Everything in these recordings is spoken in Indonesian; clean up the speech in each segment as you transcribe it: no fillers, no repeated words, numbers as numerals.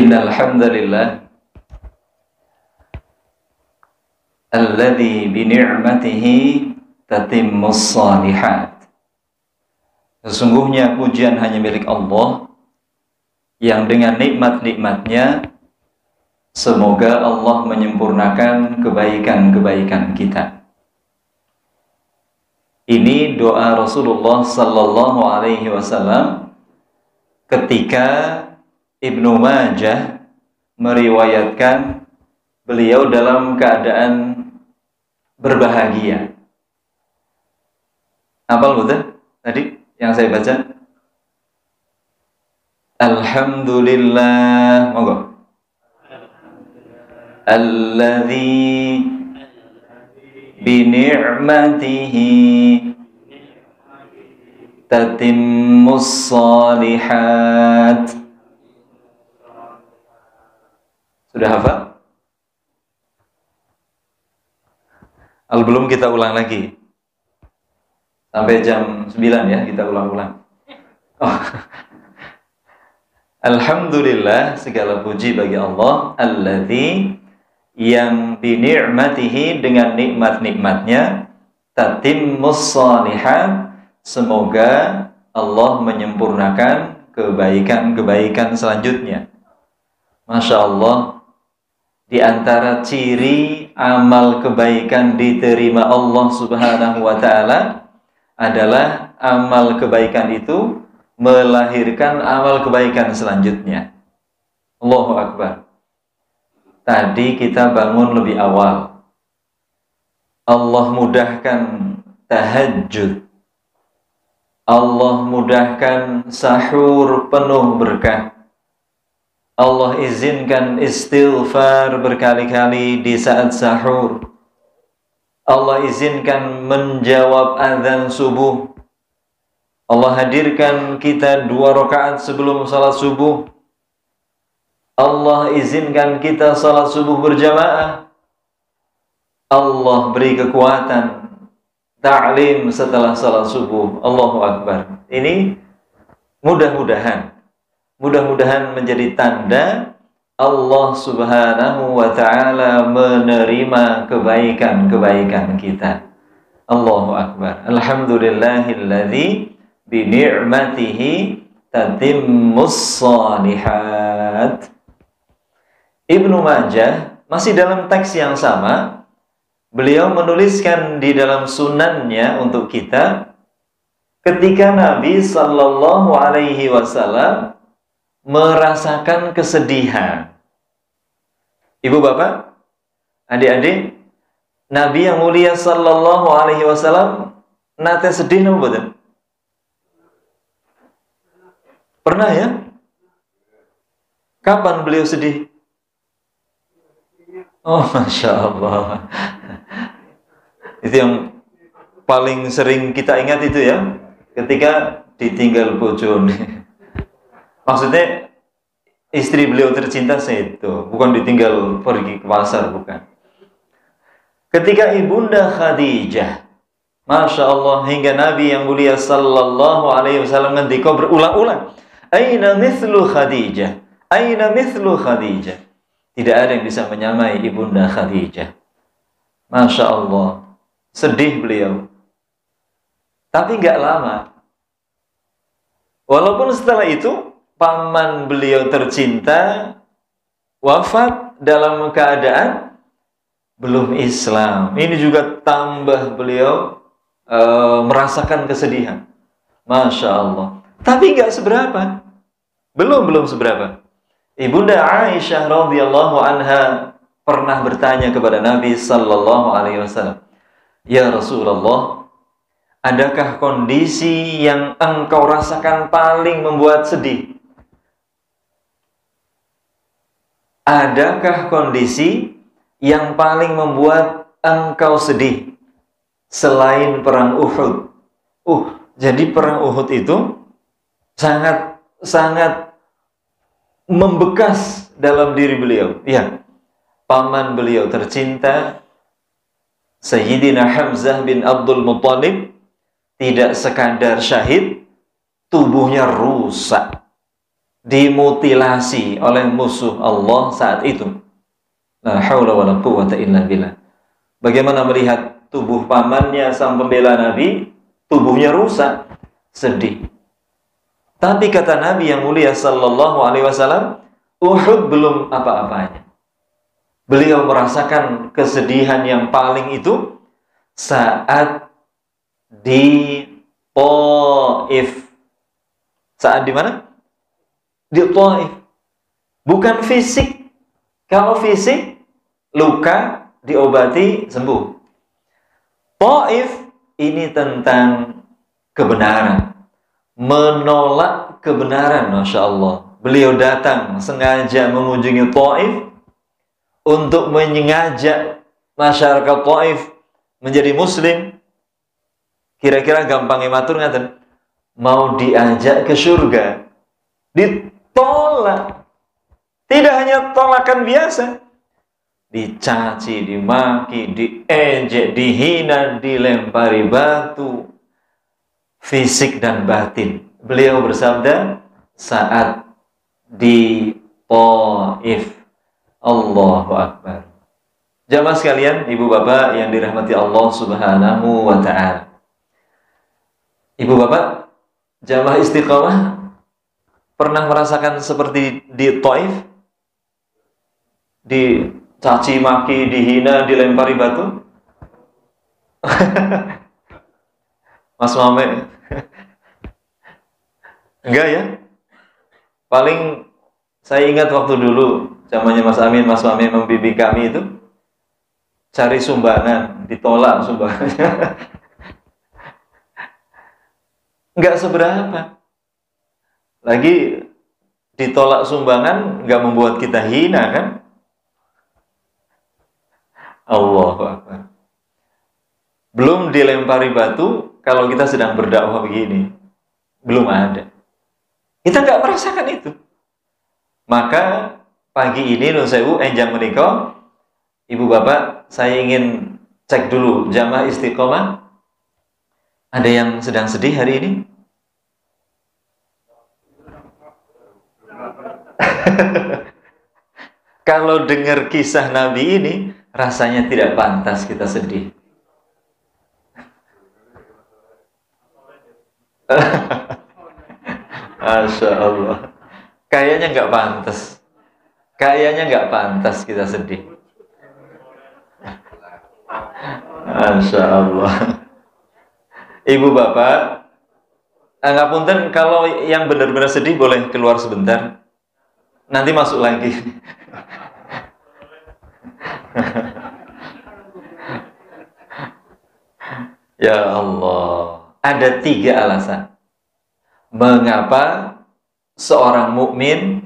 Innal hamdalillah alladzi bi ni'matihi tatimmus shalihat. Sesungguhnya pujian hanya milik Allah yang dengan nikmat-nikmatnya semoga Allah menyempurnakan kebaikan-kebaikan kita. Ini doa Rasulullah sallallahu alaihi wasallam ketika Ibnu Majah meriwayatkan beliau dalam keadaan berbahagia. Hafal betul tadi yang saya baca? Alhamdulillah, monggo. Alladzi bi ni'matihi tatimmus shalihat. Sudah hafal? Belum, kita ulang lagi. Sampai jam 9 ya, kita ulang-ulang. Oh. Alhamdulillah, segala puji bagi Allah, alladzi yang bi ni'matihi dengan nikmat-nikmatnya tatimmus shalihat, semoga Allah menyempurnakan kebaikan-kebaikan selanjutnya. Masya Allah, di antara ciri amal kebaikan diterima Allah Subhanahu wa ta'ala adalah amal kebaikan itu melahirkan amal kebaikan selanjutnya. Allahu Akbar. Tadi kita bangun lebih awal. Allah mudahkan tahajud. Allah mudahkan sahur penuh berkah. Allah izinkan istighfar berkali-kali di saat sahur. Allah izinkan menjawab azan subuh. Allah hadirkan kita 2 rakaat sebelum salat subuh. Allah izinkan kita salat subuh berjamaah. Allah beri kekuatan ta'lim setelah salat subuh. Allahu Akbar. Ini mudah-mudahan menjadi tanda Allah Subhanahu wa ta'ala menerima kebaikan-kebaikan kita. Allahu Akbar. Alhamdulillahilladzi bi ni'matihi tatimmus shalihat. Ibnu Majah masih dalam teks yang sama, beliau menuliskan di dalam sunannya untuk kita ketika Nabi sallallahu alaihi wasallam merasakan kesedihan. Ibu bapak, adik-adik, Nabi yang mulia sallallahu alaihi wasallam nate sedih napa mboten? Pernah ya? Kapan beliau sedih? Oh, Masya Allah. Itu yang paling sering kita ingat itu ya, ketika ditinggal bojone. Maksudnya istri beliau tercinta itu, bukan ditinggal pergi ke pasar, bukan. Ketika ibunda Khadijah, Masya Allah, hingga Nabi yang mulia sallallahu alaihi wasallam ngendika berulang-ulang, Aina mithlu Khadijah, Aina mithlu Khadijah. Tidak ada yang bisa menyamai ibunda Khadijah. Masya Allah, sedih beliau. Tapi nggak lama. Walaupun setelah itu paman beliau tercinta wafat dalam keadaan belum Islam. Ini juga tambah beliau merasakan kesedihan. Masya Allah. Tapi nggak seberapa. Belum seberapa. Ibunda Aisyah radhiyallahu anha pernah bertanya kepada Nabi sallallahu alaihi wasallam, "Ya Rasulullah, adakah kondisi yang engkau rasakan paling membuat sedih?" Adakah kondisi yang paling membuat engkau sedih selain perang Uhud? Jadi perang Uhud itu sangat membekas dalam diri beliau. Ya, paman beliau tercinta Sayyidina Hamzah bin Abdul Muttalib tidak sekadar syahid, tubuhnya rusak. dimutilasi oleh musuh Allah saat itu. La haula wala quwwata illa billah. Bagaimana melihat tubuh pamannya sang pembela Nabi, tubuhnya rusak, sedih. Tapi kata Nabi yang mulia sallallahu alaihi wasallam, Uhud belum apa-apanya. Beliau merasakan kesedihan yang paling itu saat di Taif. Saat di mana? Di Taif. Bukan fisik. Kalau fisik, luka diobati sembuh. Taif ini tentang kebenaran, menolak kebenaran. Masya Allah, beliau datang sengaja mengunjungi Taif untuk mengajak masyarakat Taif menjadi Muslim. Kira-kira gampangnya matur ngaten, mau diajak ke surga, ditolak. Tidak hanya tolakan biasa, dicaci, dimaki, diejek, dihina, dilempari batu, fisik dan batin. Beliau bersabda saat di Taif. Allahu Akbar. Jamaah sekalian, ibu bapak yang dirahmati Allah Subhanahu wa ta'ala. Ibu bapak, jamaah istiqomah pernah merasakan seperti di Taif? Dicaci maki, dihina, dilempari batu? Mas Mame? Enggak ya? Paling saya ingat waktu dulu zamannya Mas Amin, Mas Mame membimbing kami itu cari sumbangan, ditolak sumbangannya. Enggak seberapa. Lagi ditolak sumbangan enggak membuat kita hina kan? Allahu Akbar. Belum dilempari batu kalau kita sedang berdakwah begini. Belum ada. Kita nggak merasakan itu. Maka pagi ini nun sewu enjang menika, ibu bapak, saya ingin cek dulu jamaah istiqomah. Ada yang sedang sedih hari ini? Kalau dengar kisah Nabi ini, rasanya tidak pantas kita sedih. Masya Allah. Kayaknya nggak pantas. Kayaknya nggak pantas kita sedih. Masya Allah. Ibu bapak, ngapunten kalau yang benar-benar sedih boleh keluar sebentar. Nanti masuk lagi. Ya Allah, ada 3 alasan mengapa seorang mukmin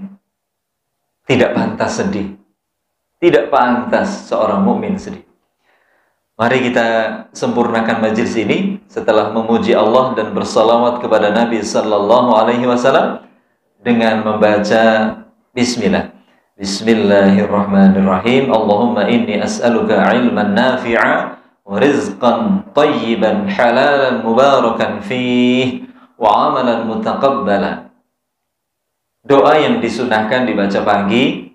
tidak pantas sedih. Tidak pantas seorang mukmin sedih. Mari kita sempurnakan majelis ini setelah memuji Allah dan bersalawat kepada Nabi sallallahu alaihi wasallam dengan membaca bismillah. Bismillahirrahmanirrahim. Allahumma inni as'aluka ilman nafi'a wa rizqan tayyiban halalan mubarakan fih wa amalan mutaqabbala. Doa yang disunahkan dibaca pagi.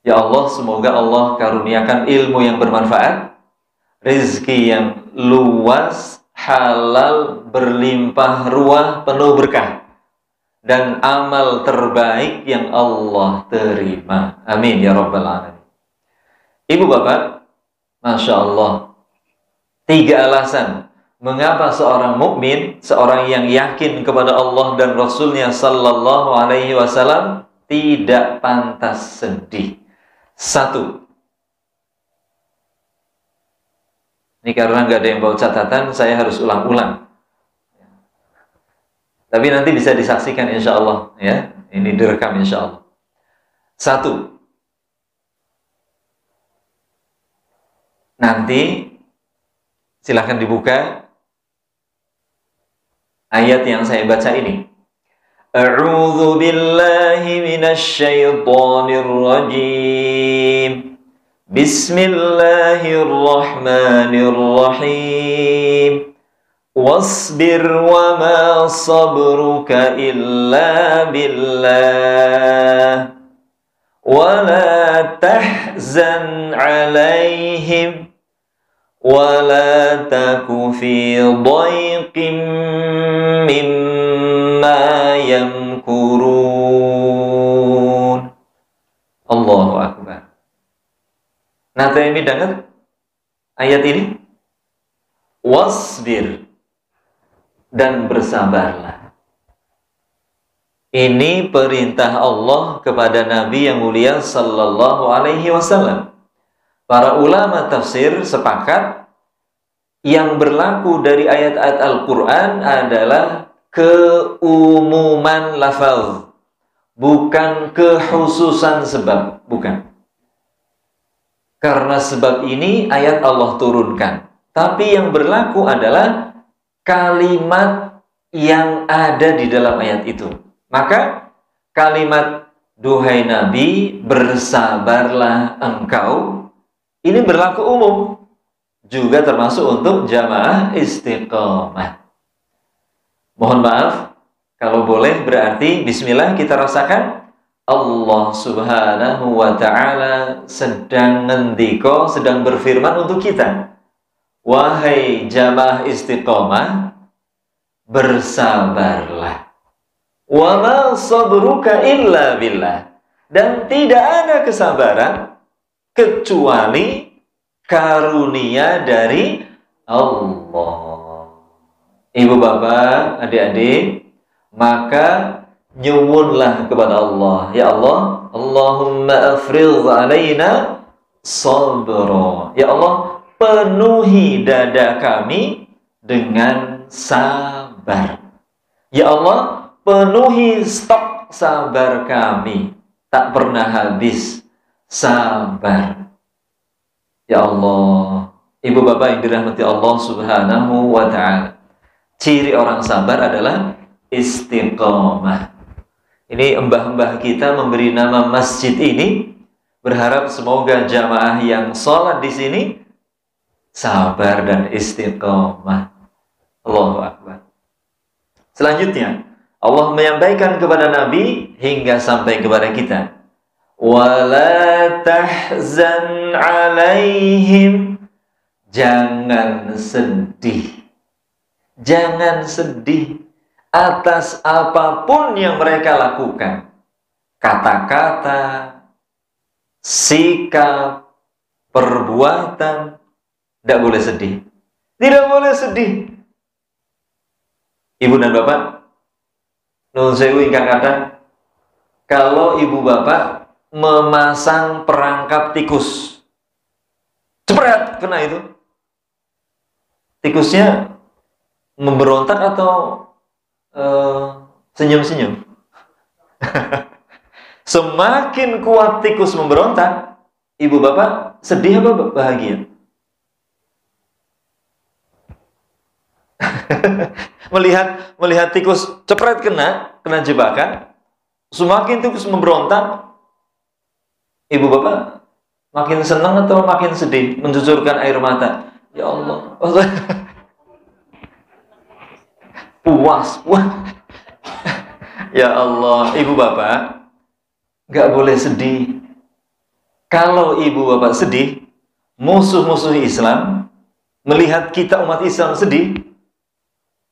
Ya Allah, semoga Allah karuniakan ilmu yang bermanfaat, rezeki yang luas, halal, berlimpah ruah, penuh berkah, dan amal terbaik yang Allah terima. Amin ya rabbal alamin. Ibu bapak, Masya Allah, 3 alasan mengapa seorang mukmin, seorang yang yakin kepada Allah dan Rasulnya sallallahu alaihi wasallam tidak pantas sedih. 1, ini karena nggak ada yang bawa catatan, saya harus ulang-ulang. Tapi nanti bisa disaksikan insya Allah, ya. Ini direkam insya Allah. 1, nanti silahkan dibuka ayat yang saya baca ini. A'udzu billahi minasy syaithanir rajim. Bismillahirrahmanirrahim. Wasbir wa ma sabruka illa billah wa la tahzan alaihim wa la taku fi dhayqin mimma yamkurun. Allahu Akbar. Nah, ini dengar ayat ini. Wasbir, dan bersabarlah. Ini perintah Allah kepada Nabi yang mulia sallallahu alaihi wasallam. Para ulama tafsir sepakat yang berlaku dari ayat-ayat Al-Quran adalah keumuman lafaz, bukan kekhususan sebab, bukan. Karena sebab ini ayat Allah turunkan. Tapi yang berlaku adalah kalimat yang ada di dalam ayat itu. Maka kalimat duhai Nabi, bersabarlah engkau, ini berlaku umum, juga termasuk untuk jamaah istiqomah. Mohon maaf, kalau boleh berarti bismillah kita rasakan Allah subhanahu wa ta'ala sedang ngendiko, sedang berfirman untuk kita. Wahai jamaah istiqomah, bersabarlah. Wa ma sabruka illa billah. Dan tidak ada kesabaran kecuali karunia dari Allah. Ibu bapak, adik-adik, maka nyuwunlah kepada Allah. Ya Allah, Allahumma afriz alaina sabra. Ya Allah, penuhi dada kami dengan sabar. Ya Allah, penuhi stok sabar kami. Tak pernah habis sabar. Ya Allah, ibu bapak yang dirahmati Allah subhanahu wa ta'ala, ciri orang sabar adalah istiqomah. Ini mbah-mbah kita memberi nama masjid ini, berharap semoga jamaah yang sholat di sini sabar dan istiqomah. Allahu Akbar. Selanjutnya, Allah menyampaikan kepada Nabi hingga sampai kepada kita. Wala tahzan alaihim. Jangan sedih. Jangan sedih atas apapun yang mereka lakukan. Kata-kata, sikap, perbuatan. Tidak boleh sedih. Tidak boleh sedih. Ibu dan bapak, nun sewu ingkang kata, kalau ibu bapak memasang perangkap tikus, cepret kena itu, tikusnya memberontak atau senyum-senyum? Semakin kuat tikus memberontak, ibu bapak sedih apa bahagia? melihat tikus cepret kena jebakan, semakin tikus memberontak, ibu bapak makin senang atau makin sedih, mencucurkan air mata? Ya Allah, puas. Ya Allah, ibu bapak nggak boleh sedih. Kalau ibu bapak sedih, musuh-musuh Islam melihat kita umat Islam sedih,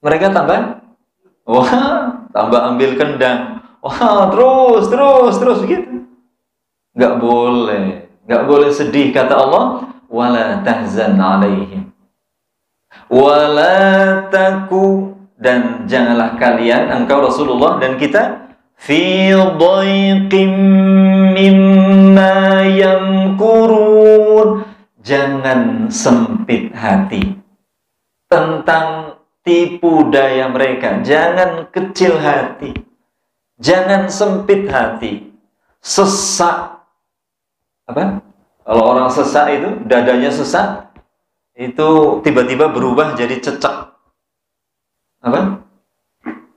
mereka tambah ambil kendang, terus begitu. Nggak boleh sedih, kata Allah, wala tahzan alaihim wala taku, dan janganlah kalian, engkau Rasulullah dan kita, fi dhayqin mimma yamkurun, jangan sempit hati tentang tipu daya mereka. Jangan kecil hati, jangan sempit hati. Sesak, apa? Kalau orang sesak itu, dadanya sesak, itu tiba-tiba berubah jadi cecek. Apa?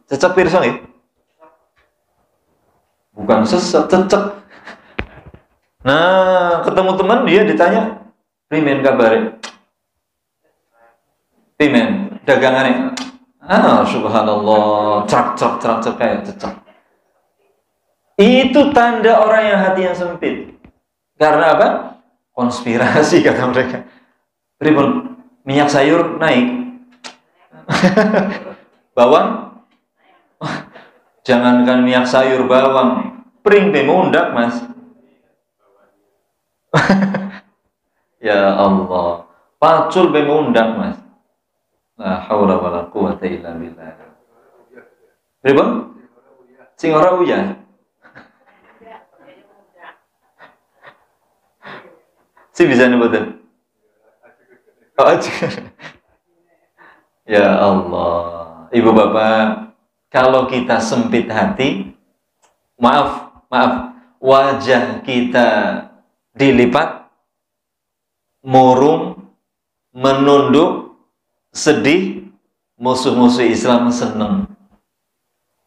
Cecek pirsa ya? Bukan sesak, cecek. Nah, ketemu teman, dia ditanya, "Primen kabare?" "Primen, dagangannya?" Subhanallah, cerak kayak cecak. Itu tanda orang yang hati yang sempit. Karena apa? Konspirasi kata mereka. Ribon, minyak sayur naik. Bawang? Jangankan minyak sayur, bawang. Pring pemundak, Mas. Ya Allah. Pacul pemundak, Mas. La haula wala quwata illa billah. Ribon? Sing ora uyah. Si bisa nyebutin. Oh, ya Allah, ibu bapak, kalau kita sempit hati, maaf, wajah kita dilipat, murung, menunduk, sedih, musuh-musuh Islam seneng.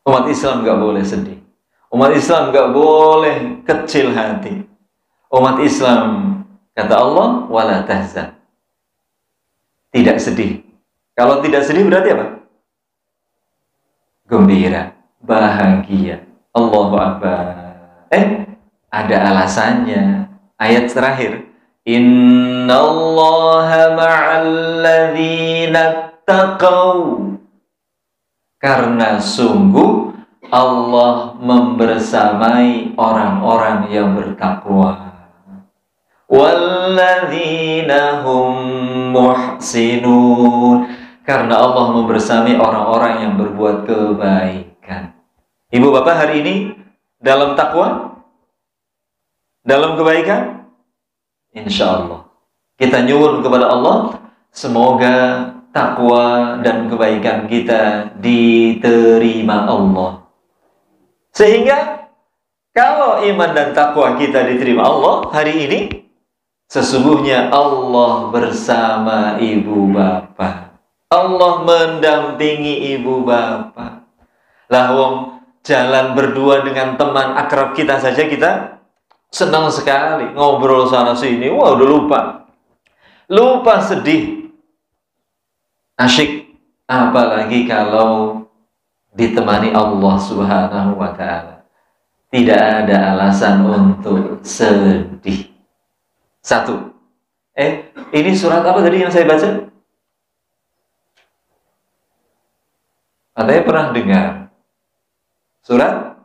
Umat Islam nggak boleh sedih. Umat Islam nggak boleh kecil hati. Umat Islam, kata Allah, wala tahzan. Tidak sedih. Kalau tidak sedih berarti apa? Gembira, bahagia. Allahu Akbar. Ada alasannya. Ayat terakhir. Innallaha ma'alladzina taqaw. Karena sungguh Allah membersamai orang-orang yang bertakwa. Walladzina hum muhsinun. Karena Allah membersamai orang-orang yang berbuat kebaikan. Ibu bapak hari ini dalam takwa, dalam kebaikan, insya Allah kita nyuwun kepada Allah, semoga takwa dan kebaikan kita diterima Allah. Sehingga kalau iman dan takwa kita diterima Allah hari ini, sesungguhnya Allah bersama ibu bapak. Allah mendampingi ibu bapak. Lah wong jalan berdua dengan teman akrab kita saja kita senang sekali. Ngobrol sana sini, wah udah lupa sedih. Asyik. Apalagi kalau ditemani Allah Subhanahu wa ta'ala. Tidak ada alasan untuk sedih. Satu. Ini surat apa tadi yang saya baca? Katanya pernah dengar. Surat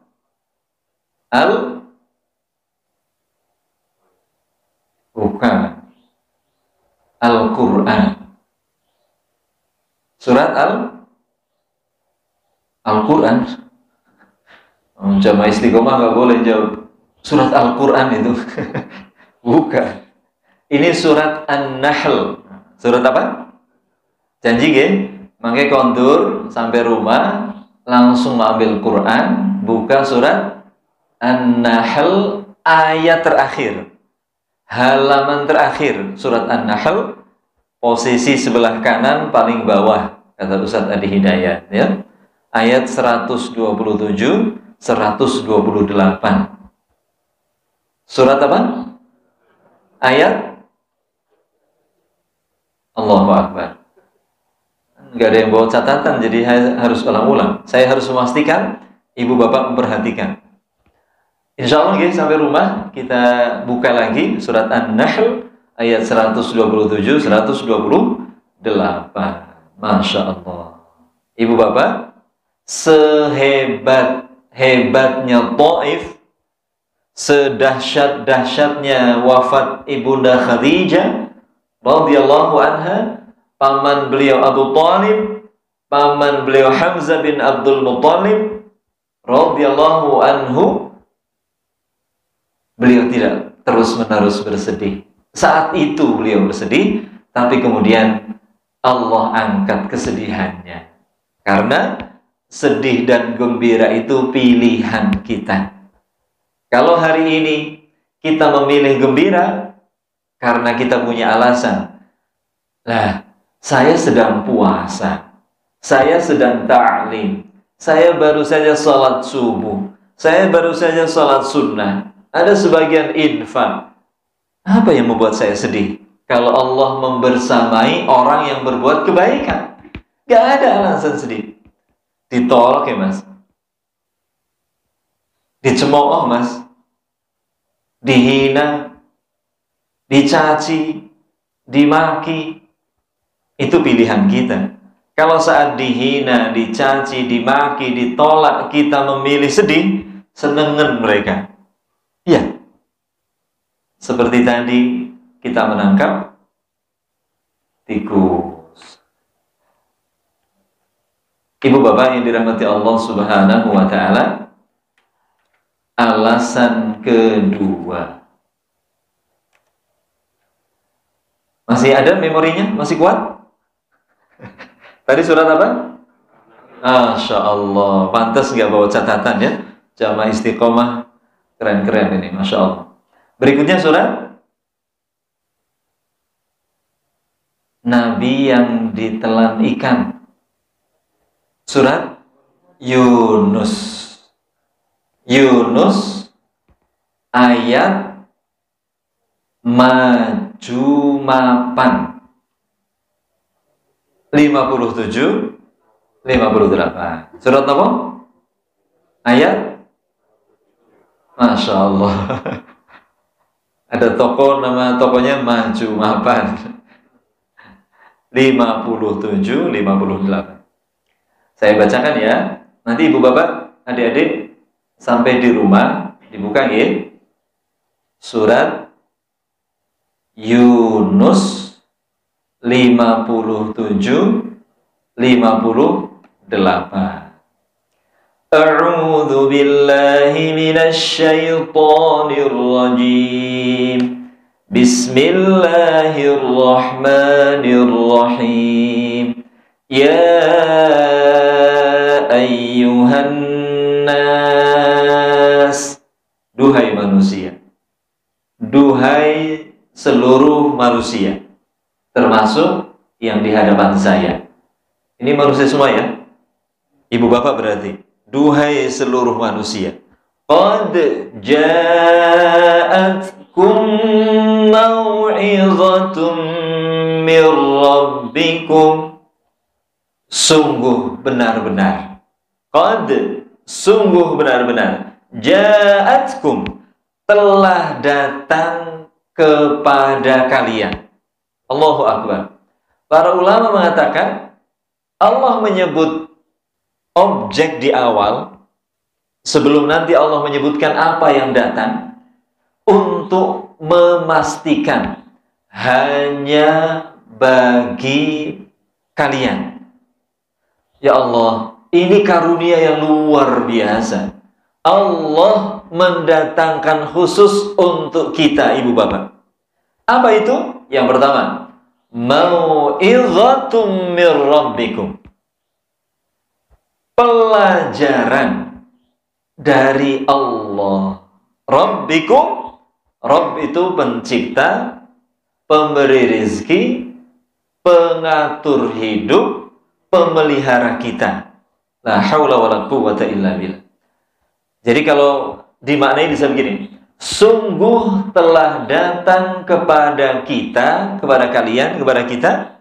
bukan. Al-Quran. Surat Al-Quran. Jamaah istiqomah nggak boleh jawab surat Al-Quran itu. Bukan. Ini surat An-Nahl. Surat apa? Janji ya? Makanya kondur sampai rumah langsung ambil Quran, buka surat An-Nahl ayat terakhir. Halaman terakhir surat An-Nahl, posisi sebelah kanan paling bawah, kata Ustaz Adi Hidayat ya. Ayat 127, 128. Surat apa? Ayat Allahu Akbar. Nggak ada yang bawa catatan, jadi harus ulang-ulang. Saya harus memastikan ibu bapak memperhatikan. Insya Allah guys, sampai rumah kita buka lagi surat An-Nahl ayat 127, 128. Masya Allah. Ibu bapak, sehebat-hebatnya Taif, sedahsyat-dahsyatnya wafat Ibunda Khadijah radhiyallahu anha, paman beliau Abu Thalib, paman beliau Hamzah bin Abdul Muttalib radhiyallahu anhu, beliau tidak terus-menerus bersedih. Saat itu beliau bersedih, tapi kemudian Allah angkat kesedihannya. Karena sedih dan gembira itu pilihan kita. Kalau hari ini kita memilih gembira karena kita punya alasan. Lah, saya sedang puasa, saya sedang ta'lim, saya baru saja sholat subuh, saya baru saja sholat sunnah, ada sebagian infak. Apa yang membuat saya sedih? Kalau Allah membersamai orang yang berbuat kebaikan. Gak ada alasan sedih. Ditolak ya mas, dicemooh mas, dihina, dicaci, dimaki, itu pilihan kita. Kalau saat dihina, dicaci, dimaki, ditolak, kita memilih sedih, senengan mereka. Ya, seperti tadi kita menangkap tikus. Ibu bapak yang dirahmati Allah Subhanahu wa ta'ala, alasan kedua. Masih ada memorinya? Masih kuat? Tadi surat apa? Masya Allah, pantas nggak bawa catatan ya? Jamaah istiqomah, keren-keren ini, Masya Allah. Berikutnya surat Nabi yang ditelan ikan. Surat Yunus. Yunus ayat majumapan 57 58. Surat apa? Ayat? Masya Allah. Ada toko, nama tokonya Majumapan 57 58. Saya bacakan ya. Nanti ibu bapak, adik-adik sampai di rumah dibuka ya. Surat Yunus 57 58. A'udzu billahi minasy syaithanir rajim. Bismillahirrahmanirrahim. Ya ayyuhan nas, duhai manusia, duhai seluruh manusia, termasuk yang di hadapan saya. Ini manusia semua ya, ibu bapak berarti. Duhai seluruh manusia, qad ja'atkum mau'izatun mir rabbikum. Sungguh benar-benar, qad, sungguh benar-benar, ja'atkum, telah datang kepada kalian. Allahu Akbar. Para ulama mengatakan Allah menyebut objek di awal sebelum nanti Allah menyebutkan apa yang datang untuk memastikan hanya bagi kalian. Ya Allah, ini karunia yang luar biasa. Allah mendatangkan khusus untuk kita, ibu bapak. Apa itu? Yang pertama, mau'izatum mir rabbikum, pelajaran dari Allah. Rabbikum, Rabb itu pencipta, pemberi rizki, pengatur hidup, pemelihara kita. La haula wala quwwata illa billah. Jadi kalau dimaknai bisa begini, sungguh telah datang kepada kita, kepada kalian, kepada kita,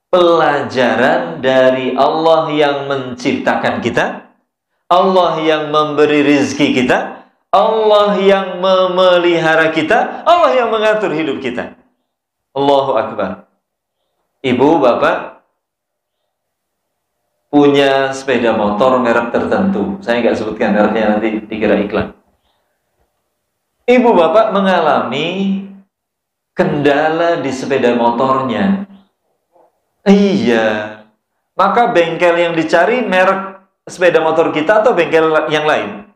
pelajaran dari Allah yang menciptakan kita, Allah yang memberi rizki kita, Allah yang memelihara kita, Allah yang mengatur hidup kita. Allahu Akbar. Ibu, bapak punya sepeda motor merek tertentu. Saya nggak sebutkan mereknya, nanti dikira iklan. Ibu bapak mengalami kendala di sepeda motornya. Iya. Maka bengkel yang dicari merek sepeda motor kita atau bengkel yang lain?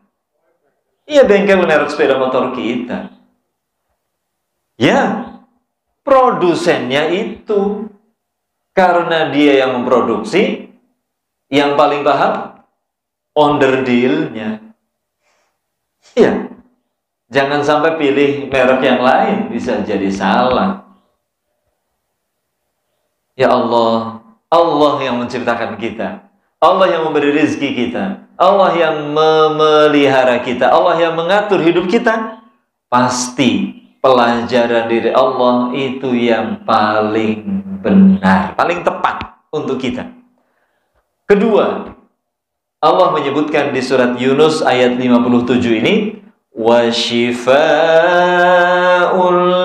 Iya, bengkel merek sepeda motor kita. Ya, produsennya itu. Karena dia yang memproduksi, yang paling paham onderdilnya. Iya. Jangan sampai pilih merek yang lain, bisa jadi salah. Ya Allah, Allah yang menciptakan kita, Allah yang memberi rezeki kita, Allah yang memelihara kita, Allah yang mengatur hidup kita. Pasti pelajaran dari Allah itu yang paling benar, paling tepat untuk kita. Kedua, Allah menyebutkan di surat Yunus ayat 57 ini, wa shifaa'un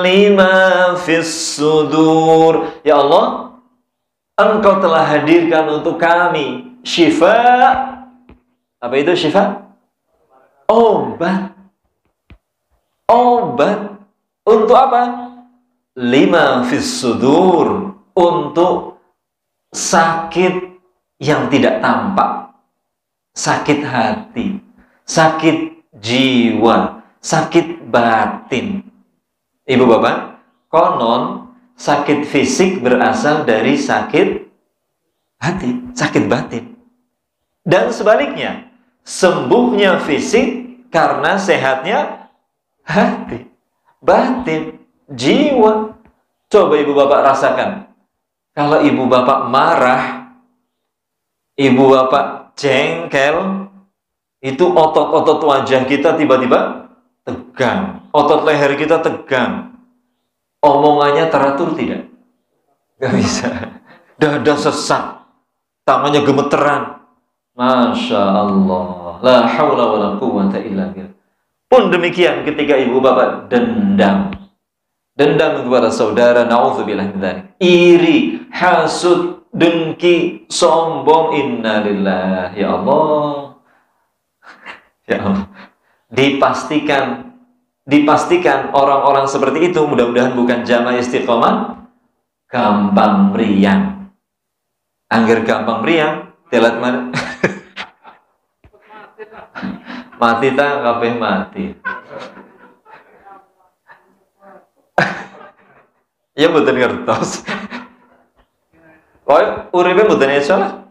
lima fis sudur. Ya Allah, Engkau telah hadirkan untuk kami syifa. Apa itu syifa? Obat. Obat. Untuk apa? Lima fis sudur. Untuk sakit yang tidak tampak. Sakit hati, sakit jiwa, sakit batin. Ibu bapak, konon sakit fisik berasal dari sakit hati, sakit batin. Dan sebaliknya, sembuhnya fisik karena sehatnya hati, batin, jiwa. Coba ibu bapak rasakan. Kalau ibu bapak marah, ibu bapak jengkel, itu otot-otot wajah kita tiba-tiba tegang, otot leher kita tegang, omongannya teratur tidak? Gak bisa. Dada sesak, tangannya gemeteran. Masya Allah, la haula wa la quwwata illa billah. Pun demikian ketika ibu bapak dendam kepada saudara, na'udzubillah min dzalik, iri, hasud, dengki, sombong, innalillah. Ya Allah, ya Allah, dipastikan orang-orang seperti itu, mudah-mudahan bukan jamaah istiqomah, gampang meriang. Angger gampang meriang, telat mana? Mati tak kabeh mati. Ya mboten ngertos. Kok uripe mboten iso lah.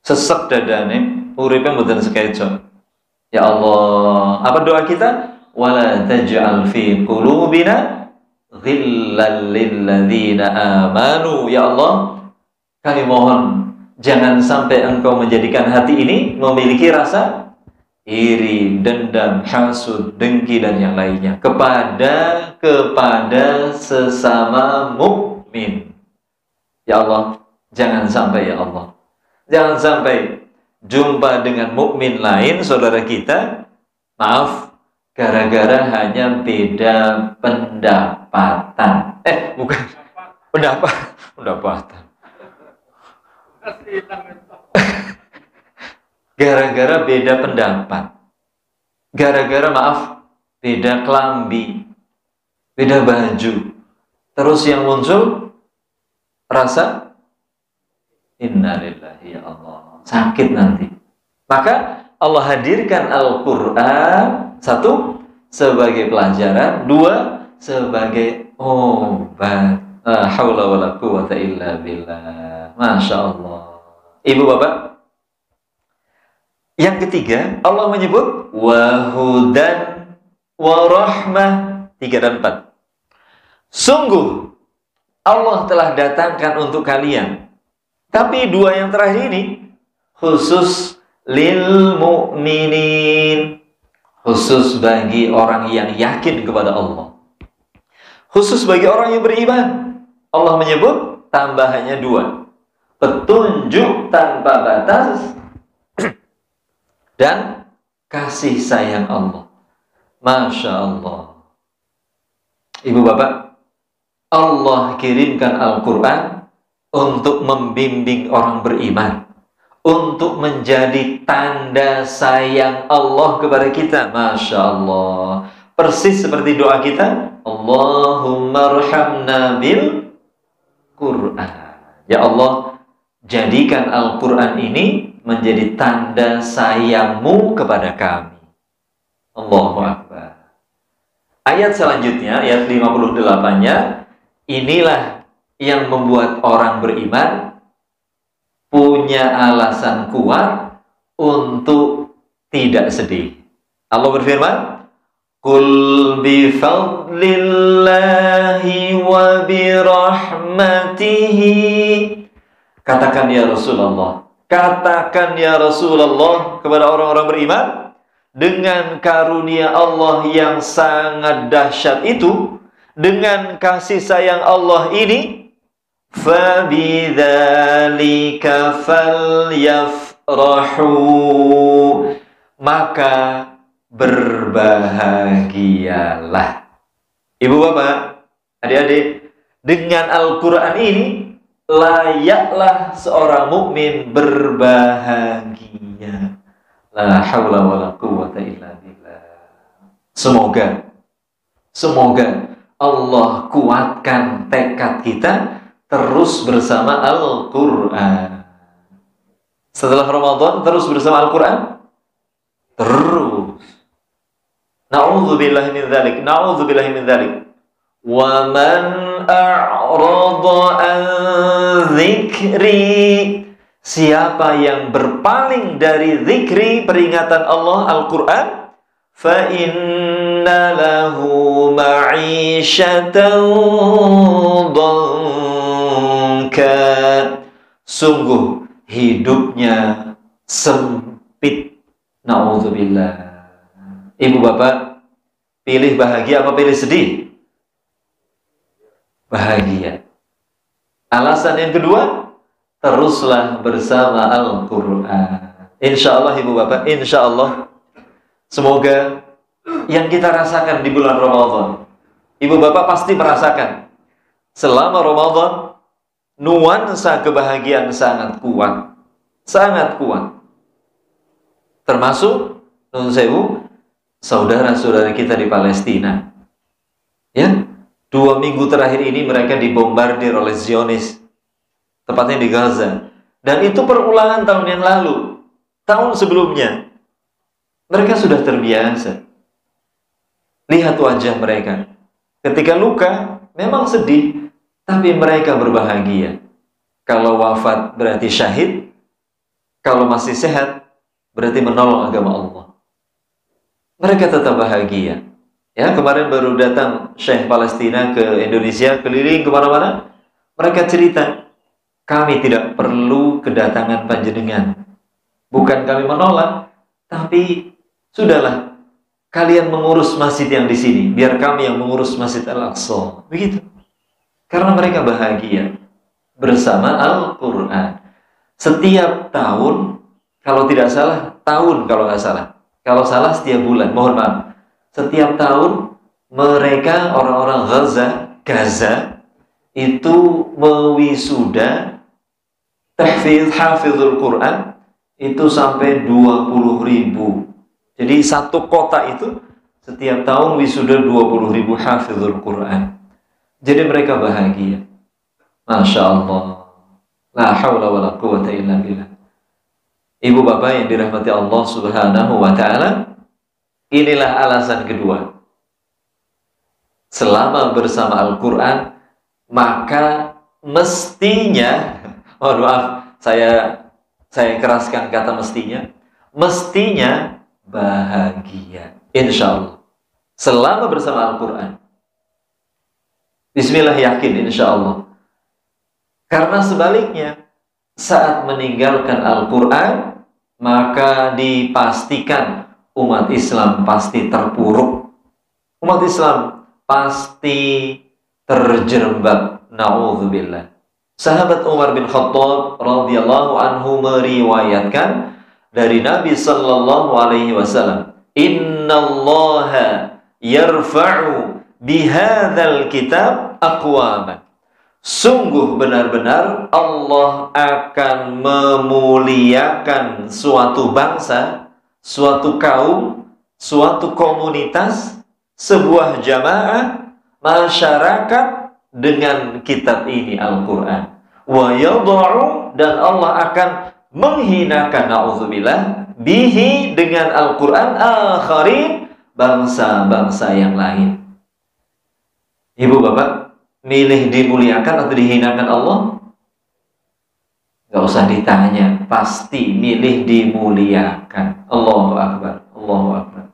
Sesek dadane, uripe mboten sekeco. Ya Allah, apa doa kita? Wala taj'al fi qulubina ghillal lil ladzina amanu. Ya Allah, kami mohon jangan sampai Engkau menjadikan hati ini memiliki rasa iri, dendam, hasud, dengki dan yang lainnya kepada sesama mukmin. Ya Allah, jangan sampai, ya Allah, jangan sampai jumpa dengan mukmin lain, saudara kita, maaf, gara-gara hanya beda pendapatan. Bukan pendapatan. Gara-gara beda pendapat, gara-gara maaf, beda kelambi, beda baju, terus yang muncul rasa innalillahi, ya Allah, sakit nanti. Maka Allah hadirkan Al-Quran, satu, sebagai pelajaran, dua, sebagai obat. La haula wa la quwwata illa billah. Masya Allah. Ibu bapak, yang ketiga, Allah menyebut wahudan warahmah, 3 dan 4. Sungguh Allah telah datangkan untuk kalian. Tapi 2 yang terakhir ini khusus lil mu'minin, khusus bagi orang yang yakin kepada Allah, khusus bagi orang yang beriman. Allah menyebut tambahannya 2, petunjuk tanpa batas dan kasih sayang Allah. Masya Allah. Ibu bapak, Allah kirimkan Al-Quran untuk membimbing orang beriman, untuk menjadi tanda sayang Allah kepada kita. Masya Allah. Persis seperti doa kita, Allahumma arhamna bil Quran. Ya Allah, jadikan Al-Quran ini menjadi tanda sayangmu kepada kami. Allahu Akbar. Ayat selanjutnya, ayat 58-nya, inilah yang membuat orang beriman punya alasan kuat untuk tidak sedih. Allah berfirman, Qul bi fadlillahi wa bi rahmatihi. Katakan ya Rasulullah, katakan ya Rasulullah kepada orang-orang beriman, dengan karunia Allah yang sangat dahsyat itu, dengan kasih sayang Allah ini, Fabidzalika falyafrahu, maka berbahagialah. Ibu bapak, adik-adik, dengan Al-Quran ini layaklah seorang mukmin berbahagia. La haula wala quwwata illa billah. Semoga Allah kuatkan tekad kita terus bersama Al-Quran. Setelah Ramadan terus bersama Al-Quran? Terus. Na'udzubillahi min dzalik. Na'udzubillahi min dzalik. Wa man a'rada an dzikri, siapa yang berpaling dari zikri, peringatan Allah Al-Quran, fa inna lahu ma'isyatan dhanka, sungguh hidupnya sempit. Na'udzubillah. Ibu bapak, pilih bahagia apa pilih sedih? Bahagia. Alasan yang kedua, teruslah bersama Al-Quran. Insya Allah ibu bapak, insya Allah, semoga yang kita rasakan di bulan Ramadan, ibu bapak pasti merasakan selama Ramadan nuansa kebahagiaan sangat kuat, sangat kuat. Termasuk nun sewu, saudara-saudara kita di Palestina, ya. 2 minggu terakhir ini mereka dibombardir oleh Zionis, tepatnya di Gaza. Dan itu perulangan tahun yang lalu. Tahun sebelumnya mereka sudah terbiasa. Lihat wajah mereka. Ketika luka memang sedih, tapi mereka berbahagia. Kalau wafat berarti syahid, kalau masih sehat berarti menolong agama Allah. Mereka tetap bahagia. Ya, kemarin baru datang Syekh Palestina ke Indonesia, keliling kemana-mana. Mereka cerita, kami tidak perlu kedatangan panjenengan. Bukan kami menolak, tapi sudahlah, kalian mengurus masjid yang di sini, biar kami yang mengurus Masjid Al-Aqsa. Begitu. Karena mereka bahagia bersama Al-Quran. Setiap tahun, kalau tidak salah, tahun kalau nggak salah. Kalau salah setiap bulan, mohon maaf. Setiap tahun mereka orang-orang Gaza itu mewisuda hafizul Quran itu sampai 20.000. Jadi satu kota itu setiap tahun wisuda 20.000 hafizul Quran. Jadi mereka bahagia. Masya Allah. La haula wa la quwwata illa billah. Ibu bapak yang dirahmati Allah subhanahu wa ta'ala, inilah alasan kedua. Selama bersama Al-Quran, maka mestinya, mohon maaf, saya keraskan kata mestinya bahagia. Insya Allah. Selama bersama Al-Quran. Bismillah, yakin insya Allah. Karena sebaliknya, saat meninggalkan Al-Quran, maka dipastikan umat Islam pasti terpuruk. Umat Islam pasti terjerembab. Na'udzubillah. Sahabat Umar bin Khattab radhiyallahu anhu meriwayatkan dari Nabi sallallahu alaihi wasallam, "Innallaha yarfa'u bihadzal kitab aqwaman." Sungguh benar-benar Allah akan memuliakan suatu bangsa, suatu kaum, suatu komunitas, sebuah jamaah, masyarakat dengan kitab ini Al-Quran. Wa yadha'u, dan Allah akan menghinakan, na'udzubillah, bihi, dengan Al-Quran, akharin, bangsa-bangsa yang lain. Ibu bapak, milih dimuliakan atau dihinakan Allah? Gak usah ditanya, pasti milih dimuliakan. Allahu Akbar, Allahu Akbar,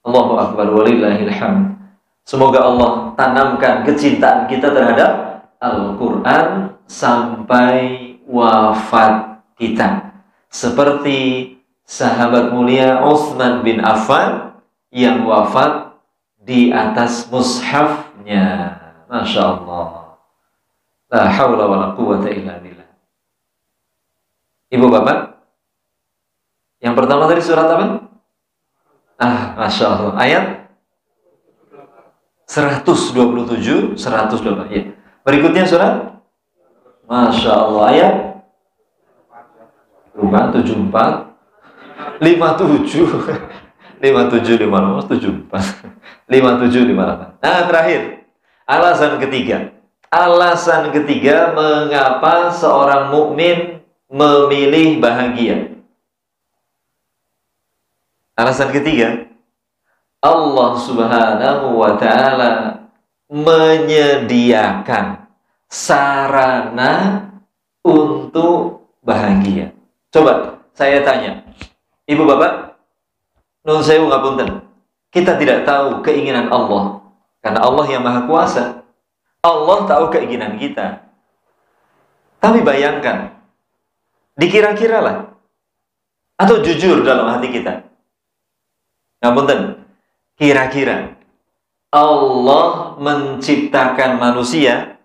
Allahu Akbar, walillahil hamd. Semoga Allah tanamkan kecintaan kita terhadap Al-Quran sampai wafat kita. Seperti sahabat mulia Utsman bin Affan yang wafat di atas mushafnya. Masya Allah. La haula wala quwwata illa billah. Ibu bapak, yang pertama tadi surat apa? Masya Allah. Ayat 127, 108. Ya. Berikutnya surat, Masya Allah, ayat 74, 57, 57, 74, 57, 58. Nah, terakhir, alasan ketiga. Alasan ketiga mengapa seorang mukmin memilih bahagia. Alasan ketiga, Allah Subhanahu wa Ta'ala menyediakan sarana untuk bahagia. Coba saya tanya, ibu bapak, nun sewu ngapunten, kita tidak tahu keinginan Allah, karena Allah yang maha kuasa. Allah tahu keinginan kita. Tapi bayangkan, dikira-kira lah, atau jujur dalam hati kita, ngapunten, kira-kira Allah menciptakan manusia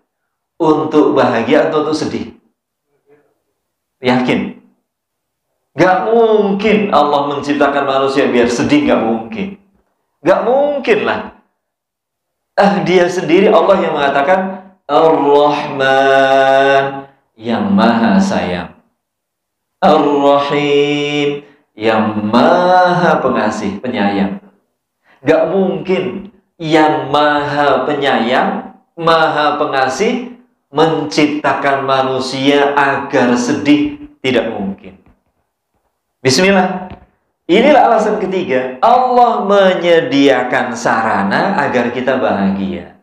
untuk bahagia atau untuk sedih? Yakin? Gak mungkin Allah menciptakan manusia biar sedih, gak mungkin. Gak mungkin lah. Dia sendiri Allah yang mengatakan Ar-Rahman, yang maha sayang, Ar-Rahim, yang maha pengasih, penyayang. Gak mungkin yang maha penyayang, maha pengasih menciptakan manusia agar sedih. Tidak mungkin. Bismillah. Inilah alasan ketiga. Allah menyediakan sarana agar kita bahagia.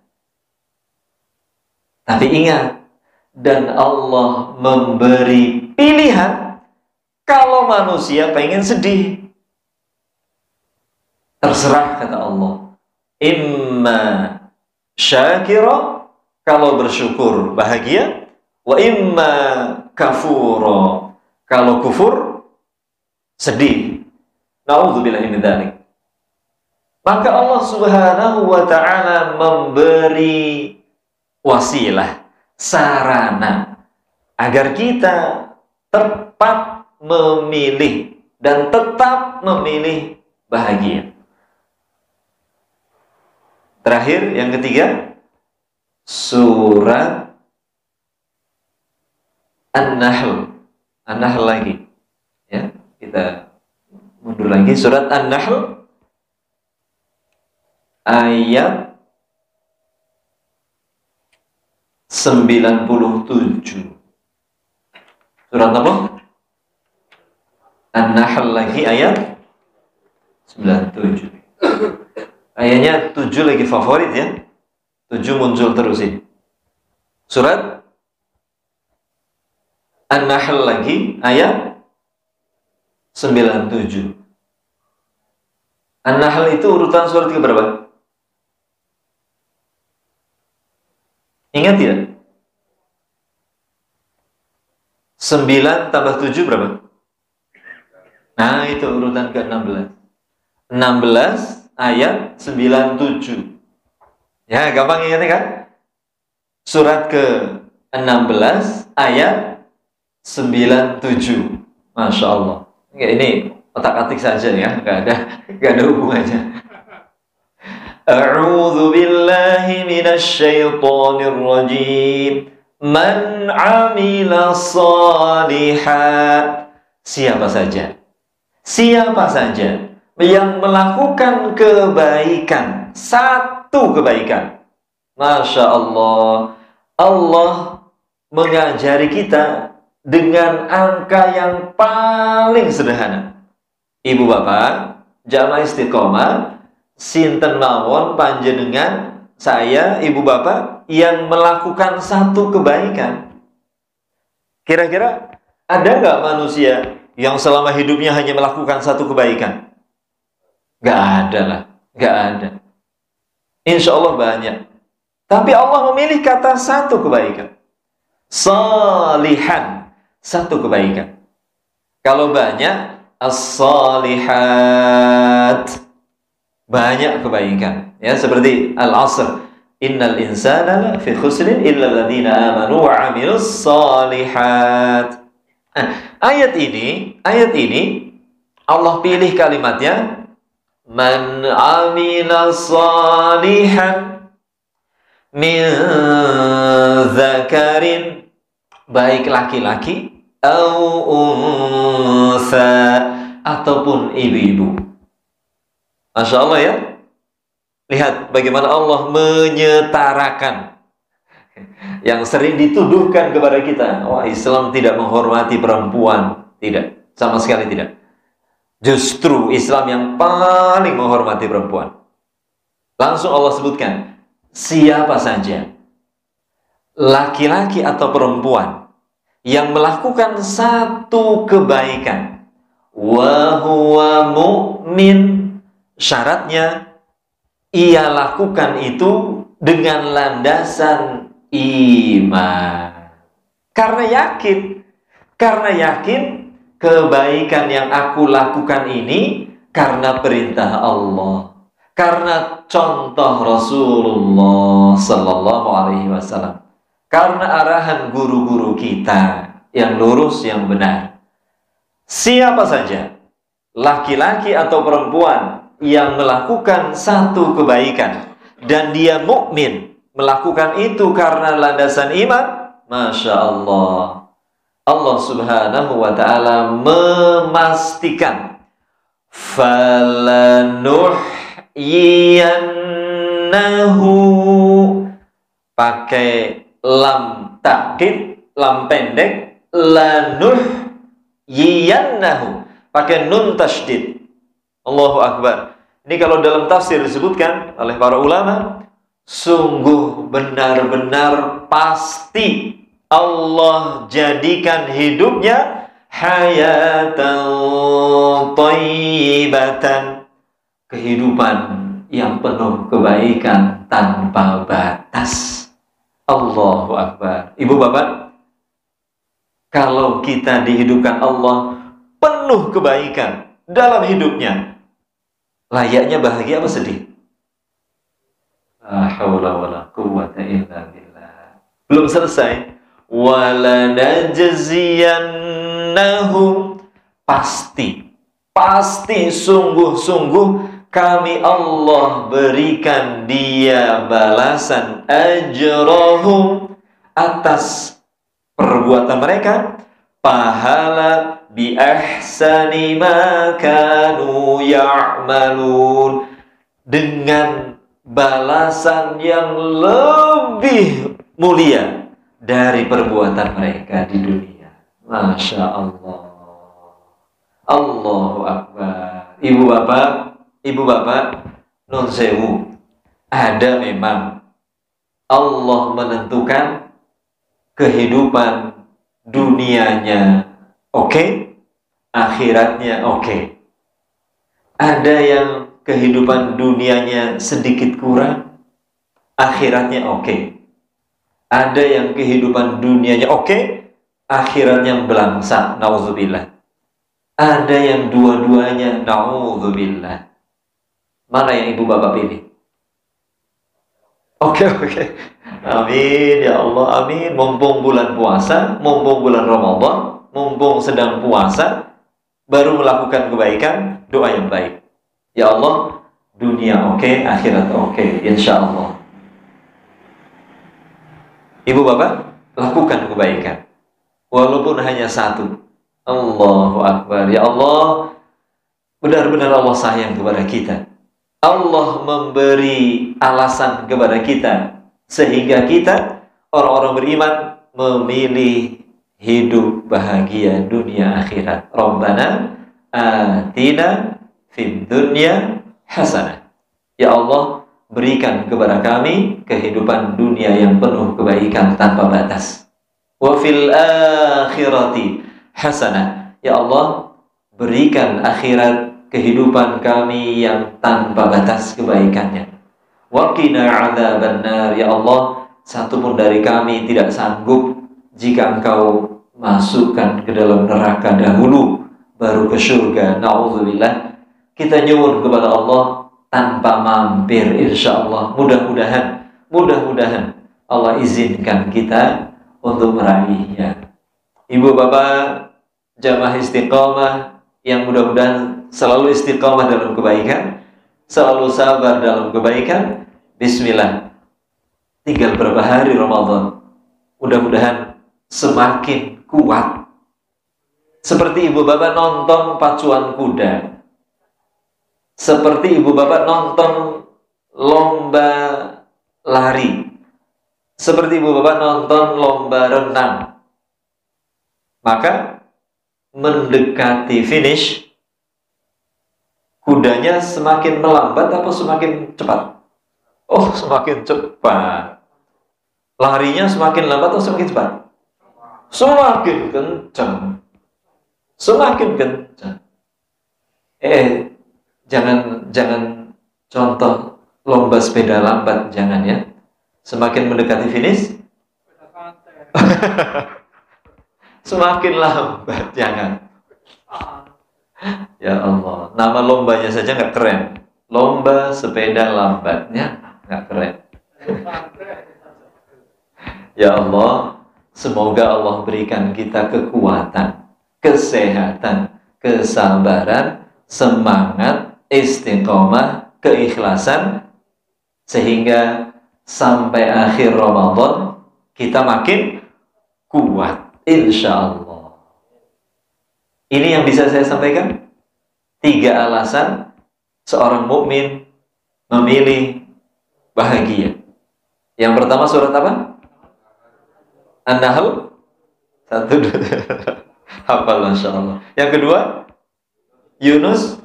Tapi ingat, dan Allah memberi pilihan kalau manusia pengen sedih. Terserah, kata Allah. Imma syakira, kalau bersyukur bahagia, wa imma kafura, kalau kufur sedih. Na'udzubillahi min dzalik. Maka Allah Subhanahu wa Ta'ala memberi wasilah, sarana agar kita tepat memilih dan tetap memilih bahagia. Terakhir, yang ketiga, surat An-Nahl. An-Nahl lagi. Ya, kita mundur lagi, surat An-Nahl ayat 97. Surat apa? An-Nahl lagi ayat 97. Ayatnya 7 lagi favorit ya. 7 muncul terus ini. Surat An-Nahl lagi ayat 97. An-Nahl itu urutan surat ke berapa? Ingat ya? 9 tambah 7 berapa? Nah, itu urutan ke-16. 16 ayat 97. Ya, gampang ingatnya kan? Surat ke-16 ayat 97. Masya Allah. Ini otak-atik saja ya, nggak ada hubungannya. A'udzu billahi minasy syaithanir rajim. Man 'amila shalihan. Siapa saja yang melakukan kebaikan, satu kebaikan. Masya Allah. Allah mengajari kita dengan angka yang paling sederhana. Ibu bapak, jamaah istiqomah, sinten mawon panjenengan, saya, ibu bapak yang melakukan satu kebaikan. Kira-kira ada nggak manusia yang selama hidupnya hanya melakukan satu kebaikan? Nggak ada lah, nggak ada. Insya Allah banyak. Tapi Allah memilih kata satu kebaikan. Salihan, satu kebaikan. Kalau banyak, as-salihat, banyak kebaikan. Ya, seperti al-asr, Innal insana fi khusrin illa alladziina aamanu wa 'amilus shalihat. Ayat ini Allah pilih kalimatnya man 'amila shalihan min dzakarin, baik laki-laki au unsa, ataupun ibu-ibu. Masya Allah ya. Lihat bagaimana Allah menyetarakan yang sering dituduhkan kepada kita. Wah, Islam tidak menghormati perempuan. Tidak, sama sekali tidak. Justru Islam yang paling menghormati perempuan. Langsung Allah sebutkan, siapa saja, laki-laki atau perempuan, yang melakukan satu kebaikan, wa huwa mu'min, syaratnya ia lakukan itu dengan landasan iman. Karena yakin kebaikan yang aku lakukan ini karena perintah Allah, karena contoh Rasulullah Sallallahu Alaihi Wasallam, karena arahan guru-guru kita yang lurus, yang benar. Siapa saja, laki-laki atau perempuan, yang melakukan satu kebaikan dan dia mukmin melakukan itu karena landasan iman, Masya Allah, Allah Subhanahu wa Ta'ala memastikan falanuhyiyannahu, pakai lam takkid, lam pendek, lanuhyiyannahu, pakai nun tasydid. Allahu Akbar. Ini kalau dalam tafsir disebutkan oleh para ulama, sungguh benar-benar pasti Allah jadikan hidupnya hayatan thayyibatan, kehidupan yang penuh kebaikan tanpa batas. Allahu Akbar. Ibu bapak, kalau kita dihidupkan Allah penuh kebaikan dalam hidupnya, layaknya bahagia apa sedih? La haula wala quwwata illa billah. Belum selesai. Wala najziyannahum, pasti sungguh-sungguh kami Allah berikan dia balasan ajrahum, atas perbuatan mereka, pahala bi ahsani ma kanu ya'malun, dengan balasan yang lebih mulia dari perbuatan mereka di dunia. Masya Allah. Allahu Akbar. Ibu bapak, nun sewu, ada memang Allah menentukan kehidupan dunianya oke, akhiratnya oke. Ada yang kehidupan dunianya sedikit kurang, akhiratnya oke. Ada yang kehidupan dunianya oke, akhiratnya belangsak, na'udzubillah. Ada yang dua-duanya, na'udzubillah. Mana yang ibu bapak pilih? Oke. Amin ya Allah, amin. Mumpung bulan puasa, mumpung bulan Ramadan, mumpung sedang puasa, baru melakukan kebaikan, doa yang baik. Ya Allah, dunia oke, akhirat oke, insya Allah. Ibu bapak, lakukan kebaikan, walaupun hanya satu. Allahu Akbar. Ya Allah, benar-benar Allah sayang kepada kita. Allah memberi alasan kepada kita, sehingga kita, orang-orang beriman, memilih hidup bahagia dunia akhirat. Rabbana atina fid dunya hasanah. Ya Allah, berikan kepada kami kehidupan dunia yang penuh kebaikan tanpa batas. Wa fil akhirati hasanah. Ya Allah, berikan akhirat kehidupan kami yang tanpa batas kebaikannya. Wa qina adzabannar. Ya Allah, satu pun dari kami tidak sanggup jika Engkau masukkan ke dalam neraka dahulu, baru ke surga. Na'udzubillah. Kita nyuwun kepada Allah tanpa mampir, insya Allah. Mudah-mudahan mudah-mudahan Allah izinkan kita untuk meraihnya. Ibu bapak jamaah istiqomah yang mudah-mudahan selalu istiqomah dalam kebaikan, selalu sabar dalam kebaikan. Bismillah, tinggal berapa hari Ramadan, mudah-mudahan semakin kuat. Seperti ibu bapak nonton pacuan kuda, seperti ibu bapak nonton lomba lari, seperti ibu bapak nonton lomba renang. Maka mendekati finish, kudanya semakin melambat atau semakin cepat? Oh, semakin cepat. Larinya semakin lambat atau semakin cepat? Semakin kencang. Semakin kencang. Jangan contoh lomba sepeda lambat, jangan ya. Semakin mendekati finish, semakin lambat, jangan. Ya Allah, nama lombanya saja nggak keren. Lomba sepeda lambatnya nggak keren. Ya Allah, semoga Allah berikan kita kekuatan, kesehatan, kesabaran, semangat, istiqomah, keikhlasan, sehingga sampai akhir Ramadan kita makin kuat, insya Allah. Ini yang bisa saya sampaikan. 3 alasan seorang mukmin memilih bahagia. Yang pertama surat apa? An-Nahl 1, 2. Hafal, masya Allah. Yang kedua Yunus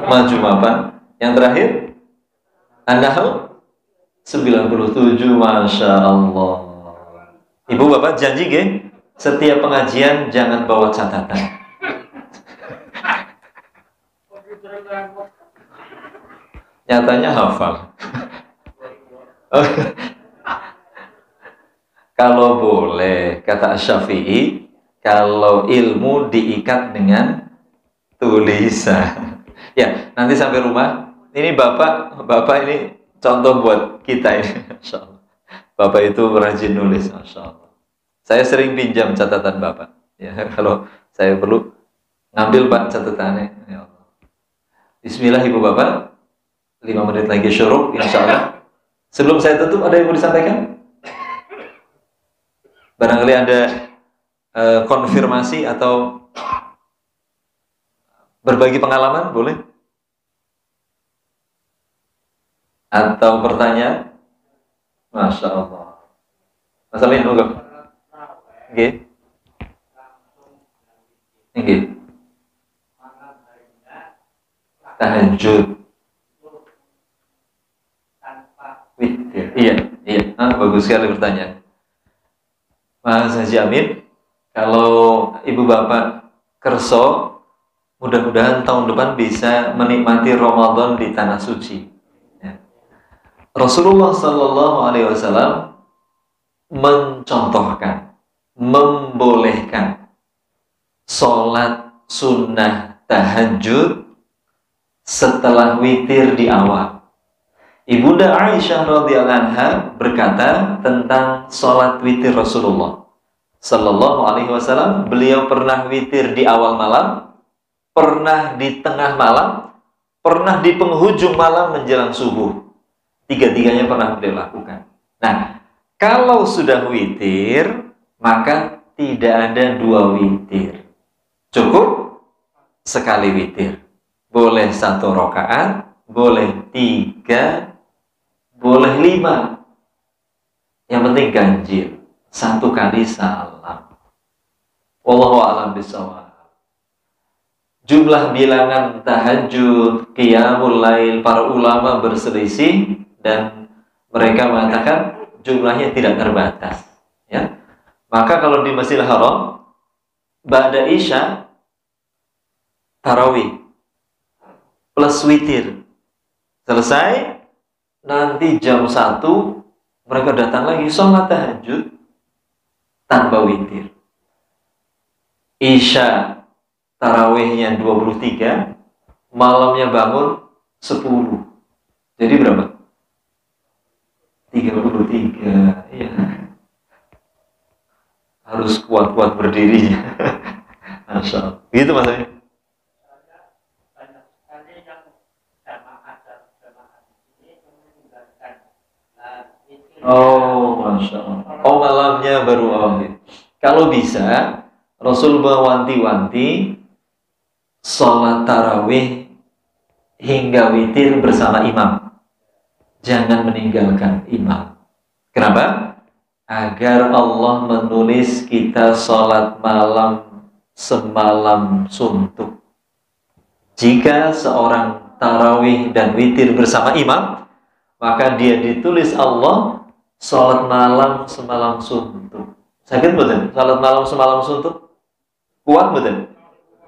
maju mapan. Yang terakhir An-Nahl 97, masya Allah. Ibu bapak janji geng, setiap pengajian jangan bawa catatan. Nyatanya hafal. Kalau boleh, kata Syafi'i, kalau ilmu diikat dengan tulisan. Ya, nanti sampai rumah, ini bapak ini contoh buat kita ini. Masya Allah. Bapak itu rajin nulis, masya Allah. Saya sering pinjam catatan bapak. Ya, kalau saya perlu ngambil pak catatannya. Ya Allah. Bismillah ibu bapak. 5 menit lagi syuruk, insya Allah. Sebelum saya tutup, ada yang mau disampaikan? Barangkali ada konfirmasi atau berbagi pengalaman, boleh? Atau pertanyaan? Masya Allah. Mas Amin, enggak? Oke. Oke. Tahajud. Iya. Bagus sekali pertanyaan. Mas Haji Amin, kalau ibu bapak kerso, mudah-mudahan tahun depan bisa menikmati Ramadan di tanah suci. Ya. Rasulullah Sallallahu Alaihi Wasallam mencontohkan, membolehkan sholat sunnah tahajud setelah witir di awal. Ibunda Aisyah radhiyallahu anha berkata tentang sholat witir Rasulullah Sallallahu Alaihi Wasallam. Beliau pernah witir di awal malam, pernah di tengah malam, pernah di penghujung malam menjelang subuh. 3-tiganya pernah beliau lakukan. Nah, kalau sudah witir, maka tidak ada 2 witir. Cukup sekali witir. Boleh 1 rakaat, boleh 3, boleh 5. Yang penting ganjil. 1 kali salam. Wallahu a'lam bishawab. Jumlah bilangan tahajud, qiyamul lail, para ulama berselisih dan mereka mengatakan jumlahnya tidak terbatas. Ya. Maka kalau di Masjidil Haram, ba'da Isya tarawih plus witir. Selesai, nanti jam 1 mereka datang lagi sholat tahajud tanpa witir. Isya tarawihnya 23, malamnya bangun 10. Jadi berapa? 33. Iya. Harus kuat-kuat berdiri. Masya Allah. Gitu maksudnya. Oh, Masya Allah. Oh, malamnya baru gitu. Kalau bisa, Rasul mewanti-wanti sholat tarawih hingga witir bersama imam. Jangan meninggalkan imam. Kenapa? Agar Allah menulis kita sholat malam semalam suntuk. Jika seorang tarawih dan witir bersama imam, maka dia ditulis Allah sholat malam semalam suntuk. Sakit betul? Sholat malam semalam suntuk? Kuat betul?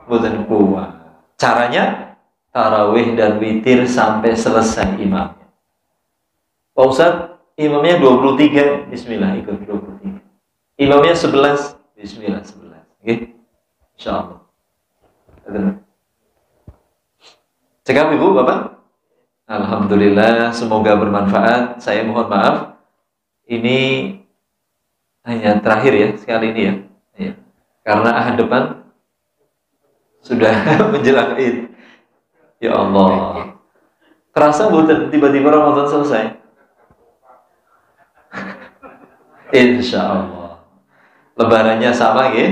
Betul kuat. Caranya tarawih dan witir sampai selesai imamnya. Pak Ustadz, imamnya 23, bismillah ikut 23. Imamnya 11, bismillah 11. Oke? Insyaallah. Cekap Ibu, Bapak? Alhamdulillah, semoga bermanfaat. Saya mohon maaf. Ini hanya terakhir ya, sekali ini ya. Ya. Karena ahad depan sudah menjelang Id. Ya Allah. Terasa bukan tiba-tiba Ramadan selesai? Insya Allah. Lebarannya sama ya.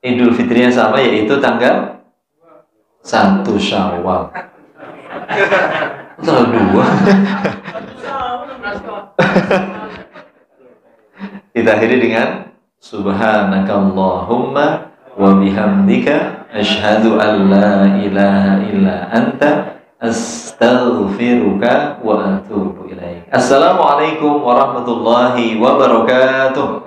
Idul Fitrinya sama, yaitu tanggal 1 Syawal. Tanggal 2. Kita akhiri dengan Subhanakallahumma wa bihamdika asyhadu an la ilaha illa anta astaghfiruka wa atubu ilaik. Assalamualaikum warahmatullahi wabarakatuh.